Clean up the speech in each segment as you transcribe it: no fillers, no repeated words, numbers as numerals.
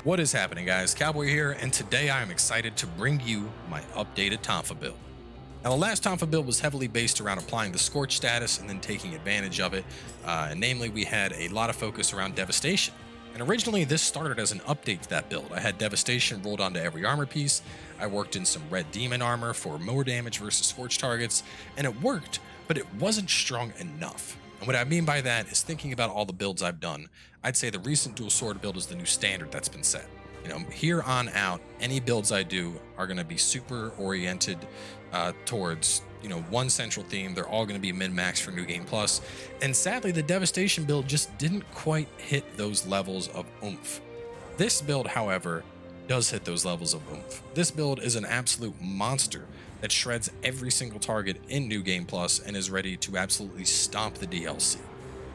What is happening, guys? Cowboy here, and today I am excited to bring you my updated Tonfa build. Now, the last Tonfa build was heavily based around applying the Scorch status and then taking advantage of it. And namely, we had a lot of focus around Devastation. And originally, this started as an update to that build. I had Devastation rolled onto every armor piece. I worked in some Red Demon armor for more damage versus Scorch targets, and it worked, but it wasn't strong enough. And what I mean by that is, thinking about all the builds I've done, I'd say the recent dual sword build is the new standard that's been set. Here on out, any builds I do are going to be super oriented towards, one central theme. They're all going to be min-max for New Game Plus. And sadly, the Devastation build just didn't quite hit those levels of oomph. This build, however, does hit those levels of oomph. This build is an absolute monster that shreds every single target in New Game Plus and is ready to absolutely stomp the DLC.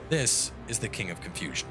This is the King of Confusion.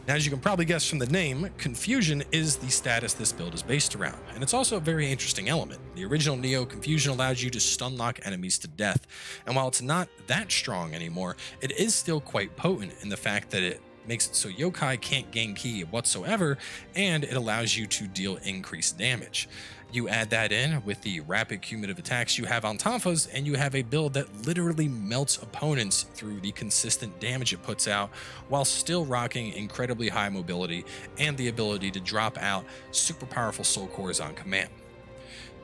Now, as you can probably guess from the name, Confusion is the status this build is based around, and it's also a very interesting element. The original Nioh, Confusion allows you to stun lock enemies to death, and while it's not that strong anymore, it is still quite potent in the fact that it makes it so Yokai can't gain ki whatsoever, and it allows you to deal increased damage. You add that in with the rapid cumulative attacks you have on Tonfas, and you have a build that literally melts opponents through the consistent damage it puts out, while still rocking incredibly high mobility and the ability to drop out super powerful soul cores on command.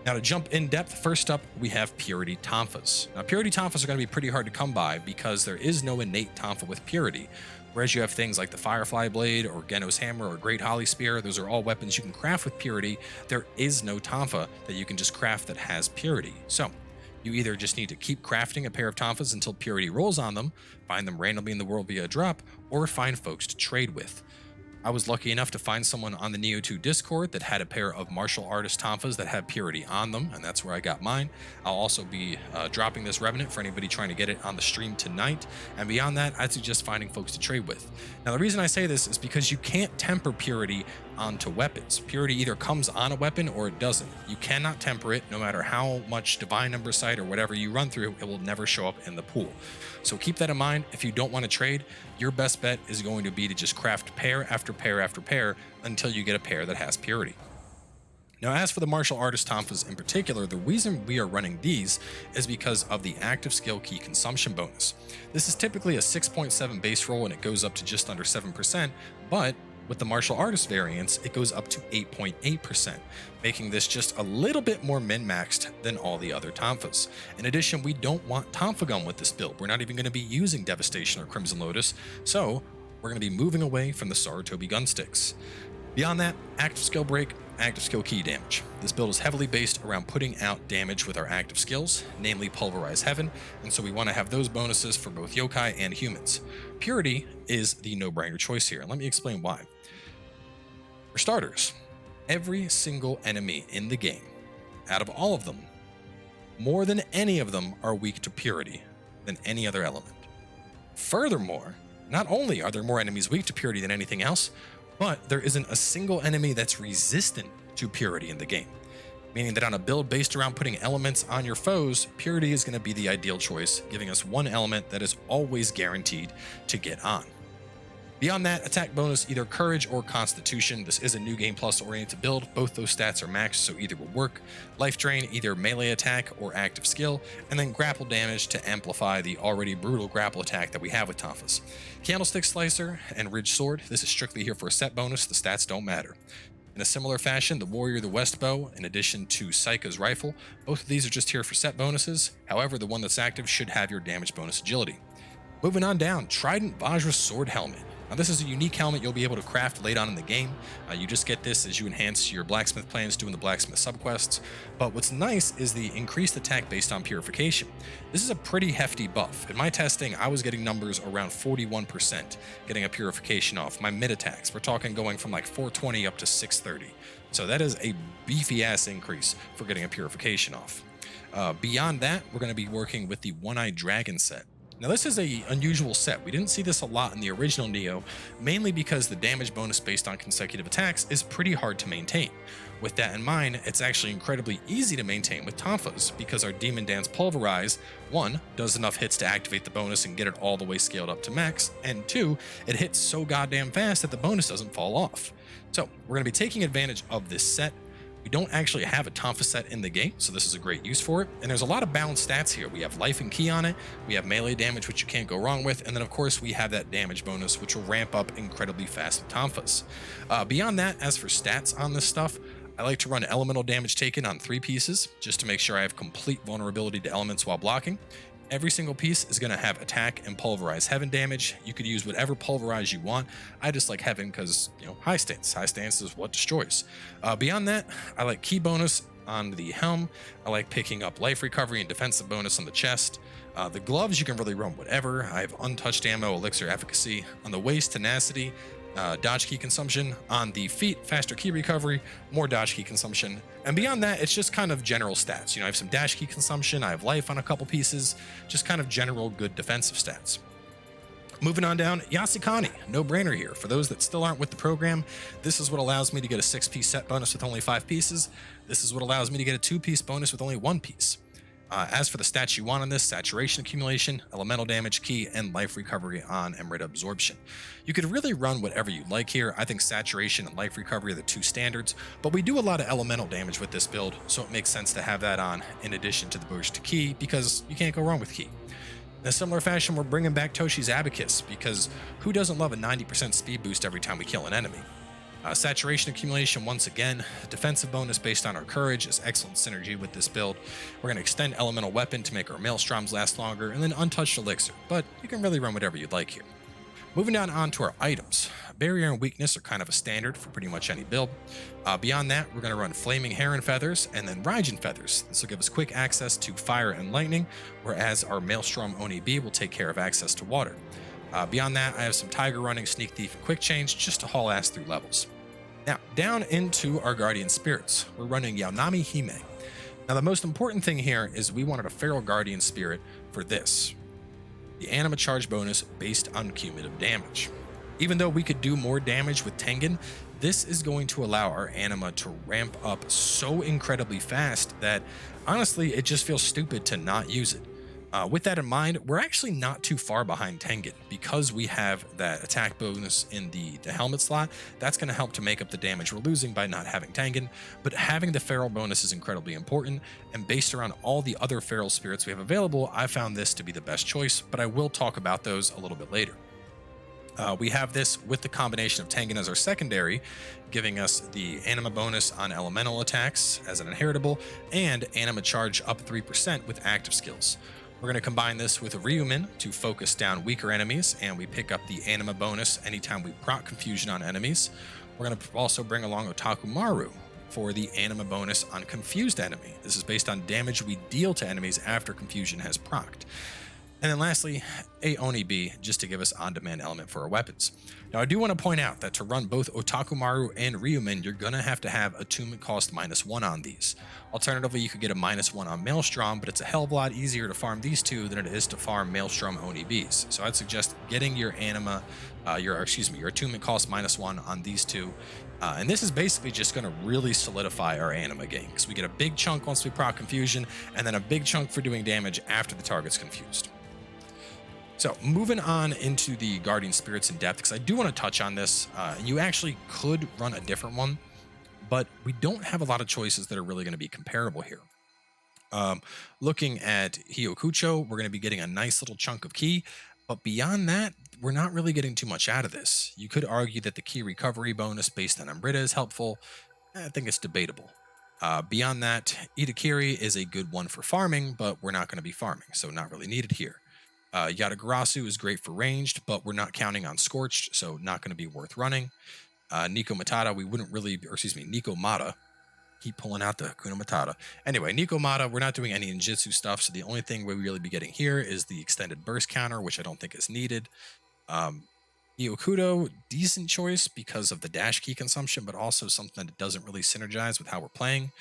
Now, to jump in depth, first up, we have Purity Tonfas. Now, Purity Tonfas are going to be pretty hard to come by because there is no innate Tonfa with Purity. Whereas you have things like the Firefly Blade or Geno's Hammer or Great Holly Spear, those are all weapons you can craft with Purity. There is no Tonfa that you can just craft that has Purity. So you either just need to keep crafting a pair of Tonfas until Purity rolls on them, find them randomly in the world via a drop, or find folks to trade with. I was lucky enough to find someone on the Nioh 2 Discord that had a pair of martial artist Tonfas that had Purity on them, and that's where I got mine. I'll also be dropping this Revenant for anybody trying to get it on the stream tonight, and beyond that, I'd suggest finding folks to trade with. Now, the reason I say this is because you can't temper Purity onto weapons. Purity either comes on a weapon or it doesn't. You cannot temper it. No matter how much Divine Number Sight or whatever you run through, it will never show up in the pool. So keep that in mind. If you don't want to trade, your best bet is going to be to just craft pair after pair after pair until you get a pair that has Purity. Now, as for the martial artist Tonfas in particular, the reason we are running these is because of the active skill key consumption bonus. This is typically a 6.7 base roll and it goes up to just under 7%, but with the martial artist variants, it goes up to 8.8%, making this just a little bit more min-maxed than all the other Tonfas. In addition, we don't want Tonfa Gun with this build. We're not even going to be using Devastation or Crimson Lotus, so we're going to be moving away from the Sarutobi gun sticks. Beyond that, active skill break, active skill key damage. This build is heavily based around putting out damage with our active skills, namely Pulverize Heaven, and so we want to have those bonuses for both Yokai and humans. Purity is the no-brainer choice here, and let me explain why. For starters, every single enemy in the game, out of all of them, more than any of them are weak to Purity than any other element. Furthermore, not only are there more enemies weak to Purity than anything else, but there isn't a single enemy that's resistant to Purity in the game, meaning that on a build based around putting elements on your foes, Purity is going to be the ideal choice, giving us one element that is always guaranteed to get on. Beyond that, attack bonus, either Courage or Constitution. This is a New Game Plus oriented build. Both those stats are maxed, so either will work. Life Drain, either melee attack or active skill, and then grapple damage to amplify the already brutal grapple attack that we have with Tonfas. Candlestick Slicer and Ridge Sword, this is strictly here for a set bonus. The stats don't matter. In a similar fashion, the Warrior the West Bow, in addition to Saika's Rifle, both of these are just here for set bonuses. However, the one that's active should have your damage bonus agility. Moving on down, Trident Vajra Sword Helmet. Now, this is a unique helmet you'll be able to craft late on in the game. You just get this as you enhance your blacksmith plans doing the blacksmith subquests. But what's nice is the increased attack based on purification. This is a pretty hefty buff. In my testing, I was getting numbers around 41%, getting a purification off. My mid attacks, we're talking going from like 420 up to 630. So that is a beefy ass increase for getting a purification off. Beyond that, we're going to be working with the One-Eyed Dragon set. Now this is a unusual set. We didn't see this a lot in the original Nioh, mainly because the damage bonus based on consecutive attacks is pretty hard to maintain. With that in mind, it's actually incredibly easy to maintain with Tonfas because our Demon Dance Pulverize, 1, does enough hits to activate the bonus and get it all the way scaled up to max, and 2, it hits so goddamn fast that the bonus doesn't fall off. So we're going to be taking advantage of this set. We don't actually have a Tonfa set in the game, so this is a great use for it. And there's a lot of balanced stats here. We have life and ki on it, we have melee damage, which you can't go wrong with, and then of course we have that damage bonus, which will ramp up incredibly fast with Tonfas. Beyond that, as for stats on this stuff, I like to run elemental damage taken on 3 pieces, just to make sure I have complete vulnerability to elements while blocking. Every single piece is going to have attack and pulverize heaven damage. You could use whatever pulverize you want. I just like heaven because, high stance. High stance is what destroys. Beyond that, I like ki bonus on the helm. I like picking up life recovery and defensive bonus on the chest. The gloves, you can really run whatever. I have untouched ammo, elixir efficacy. On the waist, tenacity, dodge key consumption. On the feet, faster key recovery, more dodge key consumption. And beyond that, it's just kind of general stats. I have some dash key consumption, I have life on a couple pieces, just kind of general good defensive stats. Moving on down, Yasukani, no brainer here. For those that still aren't with the program, this is what allows me to get a 6-piece set bonus with only 5 pieces. This is what allows me to get a 2-piece bonus with only 1 piece. As for the stats you want on this, saturation accumulation, elemental damage, ki, and life recovery on Amrita absorption. You could really run whatever you like here. I think saturation and life recovery are the 2 standards, but we do a lot of elemental damage with this build, so it makes sense to have that on in addition to the boost to ki, because you can't go wrong with ki. In a similar fashion, we're bringing back Toshi's Abacus, because who doesn't love a 90% speed boost every time we kill an enemy? Saturation accumulation, once again, defensive bonus based on our courage is excellent synergy with this build. We're going to extend elemental weapon to make our maelstroms last longer, and then untouched elixir, but you can really run whatever you'd like here. Moving down onto our items. Barrier and weakness are kind of a standard for pretty much any build. Beyond that, we're going to run flaming heron feathers and then Raijin feathers. This will give us quick access to fire and lightning, whereas our maelstrom Oni B will take care of access to water. Beyond that, I have some tiger running, sneak thief, and quick change just to haul ass through levels. Now, down into our guardian spirits, we're running Yaonami Hime. Now, the most important thing here is we wanted a feral guardian spirit for this. The anima charge bonus based on cumulative damage. Even though we could do more damage with Tengen, this is going to allow our anima to ramp up so incredibly fast that honestly, it just feels stupid to not use it. With that in mind, we're actually not too far behind Tengen because we have that attack bonus in the helmet slot. That's going to help to make up the damage we're losing by not having Tengen, but having the feral bonus is incredibly important, and based around all the other feral spirits we have available, I found this to be the best choice, but I will talk about those a little bit later. We have this with the combination of Tengen as our secondary, giving us the anima bonus on elemental attacks as an inheritable, and anima charge up 3% with active skills. We're going to combine this with a Ryumin to focus down weaker enemies, and we pick up the anima bonus anytime we proc confusion on enemies. We're going to also bring along Otakumaru for the anima bonus on confused enemy. This is based on damage we deal to enemies after confusion has procced. And then lastly, a Oni B, just to give us on-demand element for our weapons. Now, I do want to point out that to run both Otakumaru and Ryumin, you're going to have attunement cost -1 on these. Alternatively, you could get a -1 on Maelstrom, but it's a hell of a lot easier to farm these two than it is to farm Maelstrom Oni Bs. So I'd suggest getting your anima, your attunement cost -1 on these two. And this is basically just going to really solidify our anima gain, because we get a big chunk once we proc confusion, and then a big chunk for doing damage after the target's confused. So moving on into the guardian spirits in depth, because I do want to touch on this. You actually could run a different one, but we don't have a lot of choices that are really going to be comparable here. Looking at Hyokucho, we're going to be getting a nice little chunk of ki, but beyond that, we're not really getting too much out of this. You could argue that the ki recovery bonus based on Amrita is helpful. I think it's debatable. Beyond that, Itakiri is a good one for farming, but we're not going to be farming, so not really needed here. Yatagarasu is great for ranged, but we're not counting on Scorched, so not going to be worth running. Nico Matata, Nico Mata. Keep pulling out the Kuna Matata. Anyway, Nico Mata, we're not doing any ninjutsu stuff, so the only thing we'll really be getting here is the extended burst counter, which I don't think is needed. Hyokudo, decent choice because of the dash key consumption, but also something that doesn't really synergize with how we're playing.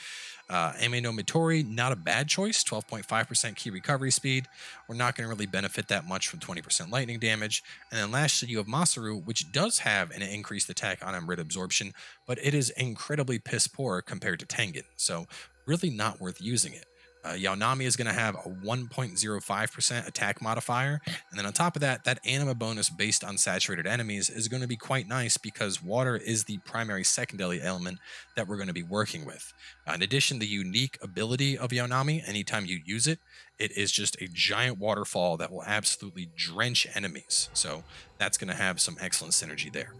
Ame no Mitori, not a bad choice, 12.5% key recovery speed. We're not going to really benefit that much from 20% lightning damage. And then lastly, you have Masaru, which does have an increased attack on Amrita absorption, but it is incredibly piss poor compared to Tengen, so really not worth using it. Yaonami is going to have a 1.05% attack modifier, and then on top of that, that anima bonus based on saturated enemies is going to be quite nice because water is the primary secondary element that we're going to be working with. In addition, the unique ability of Yaonami, anytime you use it, it is just a giant waterfall that will absolutely drench enemies, so that's going to have some excellent synergy there.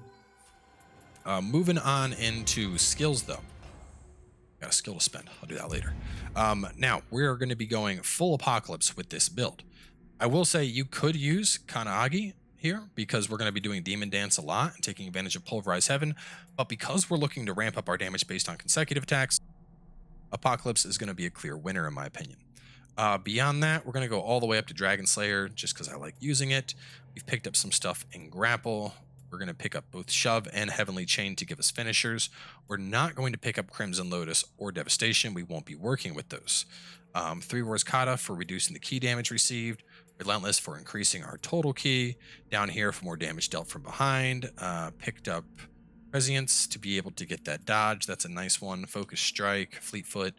Moving on into skills though. Got a skill to spend. I'll do that later. Now, we're going to be going full apocalypse with this build. I will say you could use Kanagi here because we're going to be doing Demon Dance a lot and taking advantage of Pulverized Heaven, but because we're looking to ramp up our damage based on consecutive attacks, Apocalypse is going to be a clear winner in my opinion. Beyond that, we're going to go all the way up to Dragon Slayer just because I like using it. We've picked up some stuff in Grapple. We're going to pick up both Shove and Heavenly Chain to give us finishers. We're not going to pick up Crimson Lotus or Devastation. We won't be working with those. 3 Wars Kata for reducing the key damage received. Relentless for increasing our total key. Down here for more damage dealt from behind. Picked up Prescience to be able to get that dodge. That's a nice one. Focus Strike, Fleetfoot.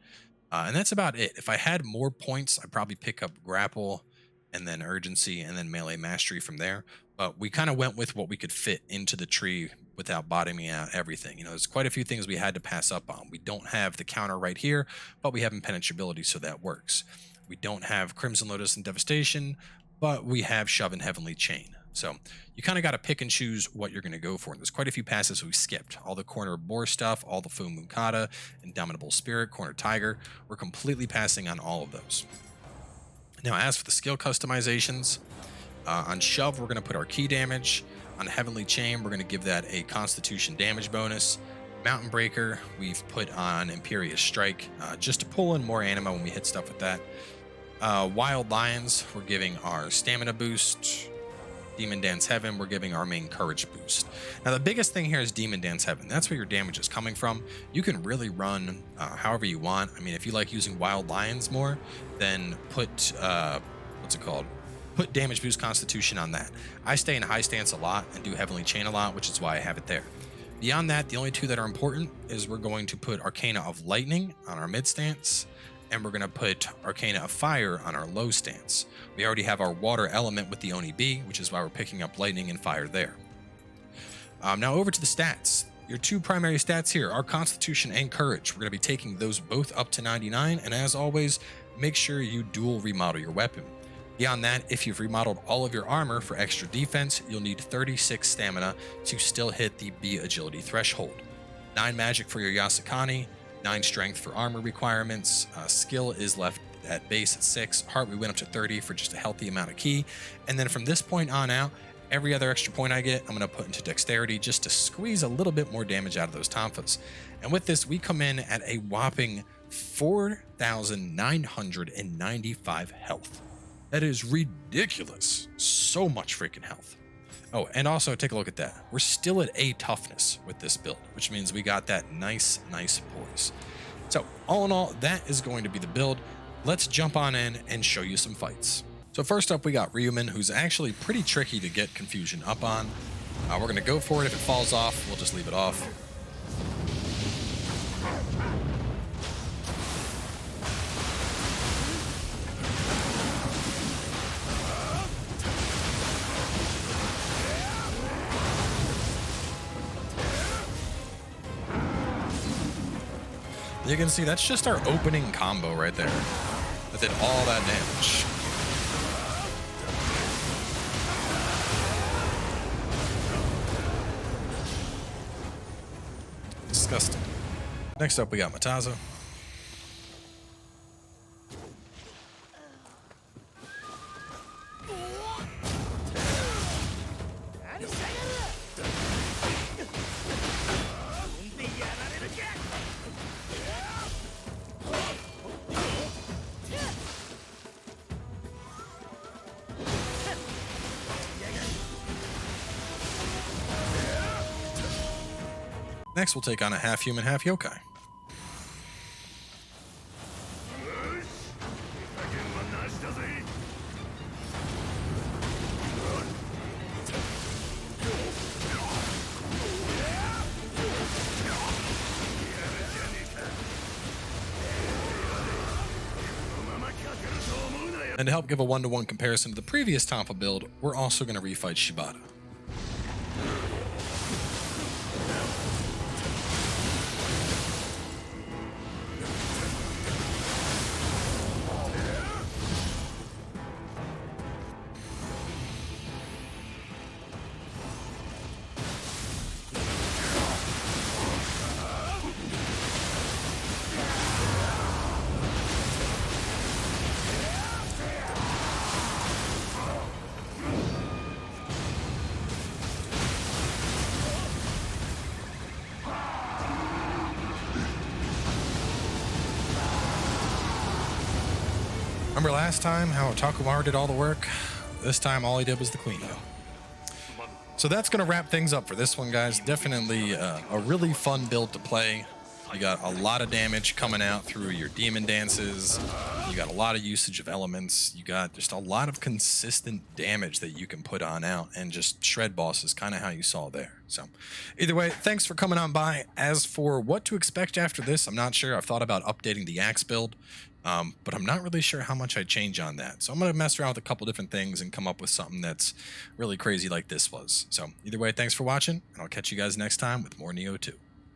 And that's about it. If I had more points, I'd probably pick up Grapple and then Urgency and then Melee Mastery from there. But we kind of went with what we could fit into the tree without bottoming out everything. You know, there's quite a few things we had to pass up on. We don't have the counter right here, but we have impenetrability, so that works. We don't have Crimson Lotus and Devastation, but we have Shove and Heavenly Chain. So you kind of got to pick and choose what you're going to go for. And there's quite a few passes we skipped. All the Corner Boar stuff, all the Fu Mukata, Indomitable Spirit, Corner Tiger. We're completely passing on all of those. Now, as for the skill customizations, on Shove, we're going to put our key damage. On Heavenly Chain, we're going to give that a Constitution damage bonus. Mountain Breaker, we've put on Imperious Strike, just to pull in more anima when we hit stuff with that. Wild Lions, we're giving our stamina boost. Demon Dance Heaven, we're giving our main courage boost. Now, the biggest thing here is Demon Dance Heaven. That's where your damage is coming from. You can really run however you want. I mean, if you like using Wild Lions more, then put, put damage boost Constitution on that. I stay in high stance a lot and do Heavenly Chain a lot, which is why I have it there. Beyond that, the only two that are important is we're going to put Arcana of Lightning on our mid stance, and we're going to put Arcana of Fire on our low stance. We already have our water element with the Oni B, which is why we're picking up Lightning and Fire there. Now over to the stats. Your two primary stats here are Constitution and Courage. We're going to be taking those both up to 99, and as always, make sure you dual remodel your weapon. Beyond that, if you've remodeled all of your armor for extra defense, you'll need 36 stamina to still hit the B agility threshold. 9 magic for your Yasukani, 9 strength for armor requirements. Skill is left at base at 6. Heart, we went up to 30 for just a healthy amount of key. And then from this point on out, every other extra point I get, I'm going to put into dexterity just to squeeze a little bit more damage out of those Tonfas. And with this, we come in at a whopping 4,995 health. That is ridiculous. So much freaking health. Oh, and also take a look at that. We're still at A toughness with this build, which means we got that nice poise. So all in all, that is going to be the build. Let's jump on in and show you some fights. So first up, we got Ryuman, who's actually pretty tricky to get confusion up on. We're going to go for it. If it falls off, we'll just leave it off. You can see that's just our opening combo right there. That did all that damage. Disgusting. Next up, we got Mataza. Next, we'll take on a half human, half yokai. And to help give a one-to-one comparison to the previous Tonfa build, we're also going to refight Shibata. Remember last time how Takumar did all the work? This time all he did was the cleanup. So that's going to wrap things up for this one, guys. Definitely a really fun build to play. You got a lot of damage coming out through your demon dances. You got a lot of usage of elements. You got just a lot of consistent damage that you can put on out and just shred bosses, kind of how you saw there. So either way, thanks for coming on by. As for what to expect after this, I'm not sure. I've thought about updating the axe build, but I'm not really sure how much I change on that. So I'm going to mess around with a couple different things and come up with something that's really crazy like this was. So either way, thanks for watching, and I'll catch you guys next time with more Nioh 2.